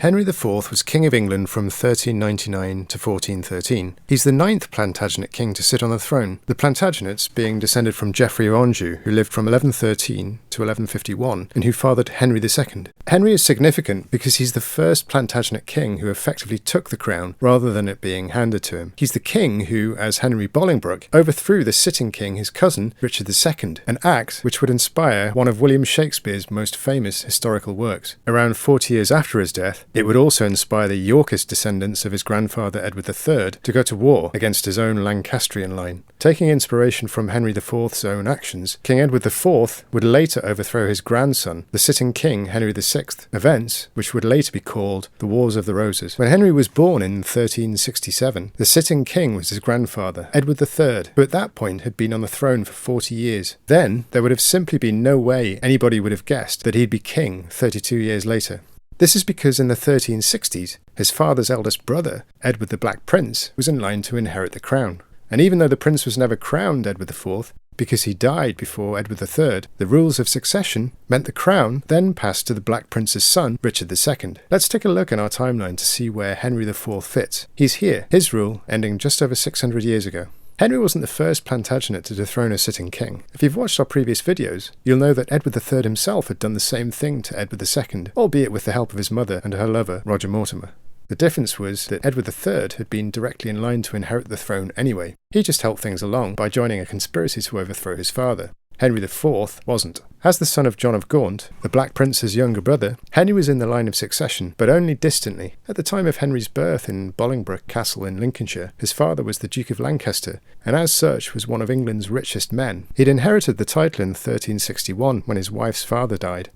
Henry IV was King of England from 1399 to 1413. He's the 9th Plantagenet king to sit on the throne, the Plantagenets being descended from Geoffrey of Anjou, who lived from 1113 to 1151, and who fathered Henry II. Henry is significant because he's the first Plantagenet king who effectively took the crown rather than it being handed to him. He's the king who, as Henry Bolingbroke, overthrew the sitting king, his cousin, Richard II, an act which would inspire one of William Shakespeare's most famous historical works. Around 40 years after his death, it would also inspire the Yorkist descendants of his grandfather Edward III to go to war against his own Lancastrian line. Taking inspiration from Henry IV's own actions, King Edward IV would later overthrow his grandson, the sitting king Henry VI, events which would later be called the Wars of the Roses. When Henry was born in 1367, the sitting king was his grandfather, Edward III, who at that point had been on the throne for 40 years. Then, there would have simply been no way anybody would have guessed that he'd be king 32 years later. This is because in the 1360s, his father's eldest brother, Edward the Black Prince, was in line to inherit the crown. And even though the prince was never crowned Edward IV, because he died before Edward III, the rules of succession meant the crown then passed to the Black Prince's son, Richard II. Let's take a look in our timeline to see where Henry IV fits. He's here, his rule ending just over 600 years ago. Henry wasn't the first Plantagenet to dethrone a sitting king. If you've watched our previous videos, you'll know that Edward III himself had done the same thing to Edward II, albeit with the help of his mother and her lover, Roger Mortimer. The difference was that Edward III had been directly in line to inherit the throne anyway. He just helped things along by joining a conspiracy to overthrow his father. Henry IV wasn't. As the son of John of Gaunt, the Black Prince's younger brother, Henry was in the line of succession, but only distantly. At the time of Henry's birth in Bolingbroke Castle in Lincolnshire, his father was the Duke of Lancaster, and as such was one of England's richest men. He'd inherited the title in 1361 when his wife's father died.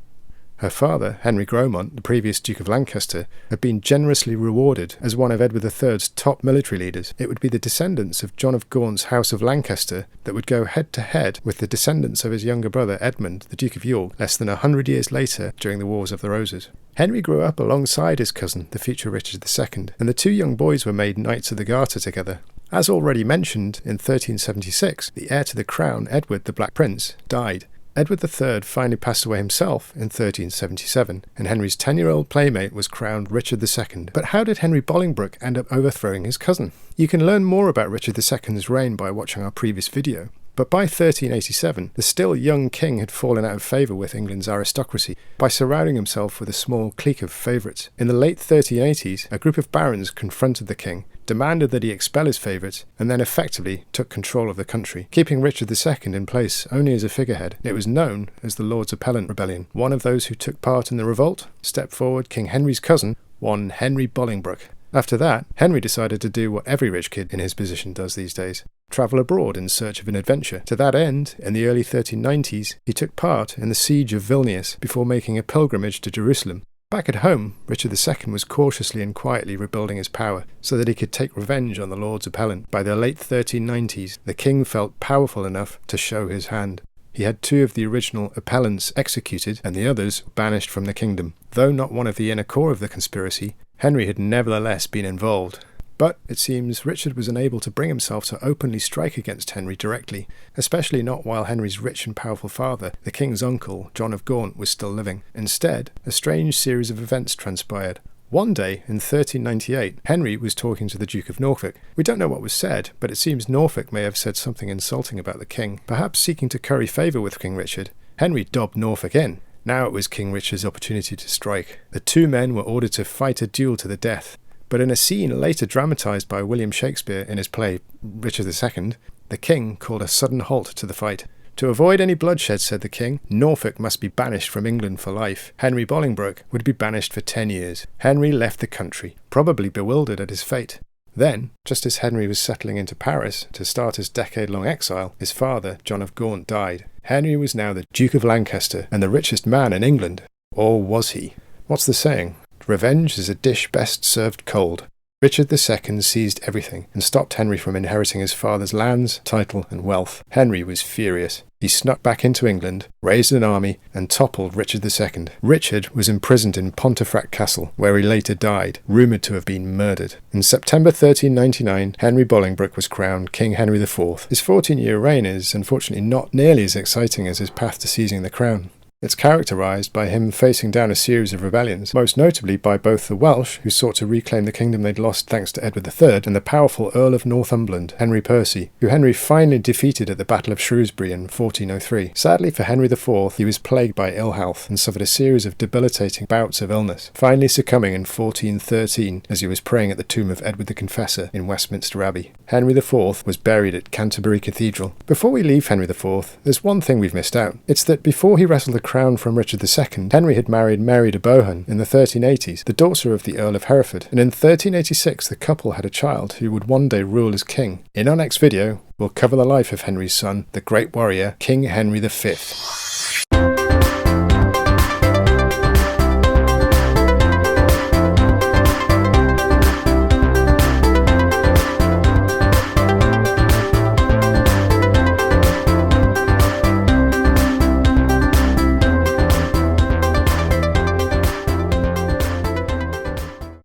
Her father, Henry Gromont, the previous Duke of Lancaster, had been generously rewarded as one of Edward III's top military leaders. It would be the descendants of John of Gaunt's House of Lancaster that would go head-to-head with the descendants of his younger brother Edmund, the Duke of York, less than 100 years later during the Wars of the Roses. Henry grew up alongside his cousin, the future Richard II, and the two young boys were made Knights of the Garter together. As already mentioned, in 1376, the heir to the crown, Edward the Black Prince, died. Edward III finally passed away himself in 1377, and Henry's 10-year-old playmate was crowned Richard II. But how did Henry Bolingbroke end up overthrowing his cousin? You can learn more about Richard II's reign by watching our previous video. But by 1387, the still young king had fallen out of favour with England's aristocracy by surrounding himself with a small clique of favourites. In the late 1380s, a group of barons confronted the king, demanded that he expel his favourites, and then effectively took control of the country, keeping Richard II in place only as a figurehead. It was known as the Lords Appellant rebellion. One of those who took part in the revolt stepped forward King Henry's cousin, one Henry Bolingbroke. After that, Henry decided to do what every rich kid in his position does these days: travel abroad in search of an adventure. To that end, in the early 1390s, he took part in the siege of Vilnius before making a pilgrimage to Jerusalem. Back at home, Richard II was cautiously and quietly rebuilding his power so that he could take revenge on the Lords Appellant. By the late 1390s, the king felt powerful enough to show his hand. He had two of the original appellants executed and the others banished from the kingdom. Though not one of the inner core of the conspiracy, Henry had nevertheless been involved. But it seems Richard was unable to bring himself to openly strike against Henry directly, especially not while Henry's rich and powerful father, the king's uncle, John of Gaunt, was still living. Instead, a strange series of events transpired. One day, in 1398, Henry was talking to the Duke of Norfolk. We don't know what was said, but it seems Norfolk may have said something insulting about the king. Perhaps seeking to curry favour with King Richard, Henry dobbed Norfolk in. Now it was King Richard's opportunity to strike. The two men were ordered to fight a duel to the death. But in a scene later dramatised by William Shakespeare in his play Richard II, the king called a sudden halt to the fight. To avoid any bloodshed, said the king, Norfolk must be banished from England for life. Henry Bolingbroke would be banished for 10 years. Henry left the country, probably bewildered at his fate. Then, just as Henry was settling into Paris to start his decade-long exile, his father, John of Gaunt, died. Henry was now the Duke of Lancaster and the richest man in England. Or was he? What's the saying? Revenge is a dish best served cold. Richard II seized everything and stopped Henry from inheriting his father's lands, title and wealth. Henry was furious. He snuck back into England, raised an army, and toppled Richard II. Richard was imprisoned in Pontefract Castle, where he later died, rumoured to have been murdered. In September 1399, Henry Bolingbroke was crowned King Henry IV. His 14-year reign is unfortunately not nearly as exciting as his path to seizing the crown. It's characterised by him facing down a series of rebellions, most notably by both the Welsh, who sought to reclaim the kingdom they'd lost thanks to Edward III, and the powerful Earl of Northumberland, Henry Percy, who Henry finally defeated at the Battle of Shrewsbury in 1403. Sadly for Henry IV, he was plagued by ill health and suffered a series of debilitating bouts of illness, finally succumbing in 1413 as he was praying at the tomb of Edward the Confessor in Westminster Abbey. Henry IV was buried at Canterbury Cathedral. Before we leave Henry IV, there's one thing we've missed out. It's that before he wrestled the crown from Richard II, Henry had married Mary de Bohun in the 1380s, the daughter of the Earl of Hereford, and in 1386 the couple had a child who would one day rule as king. In our next video, we'll cover the life of Henry's son, the great warrior, King Henry V.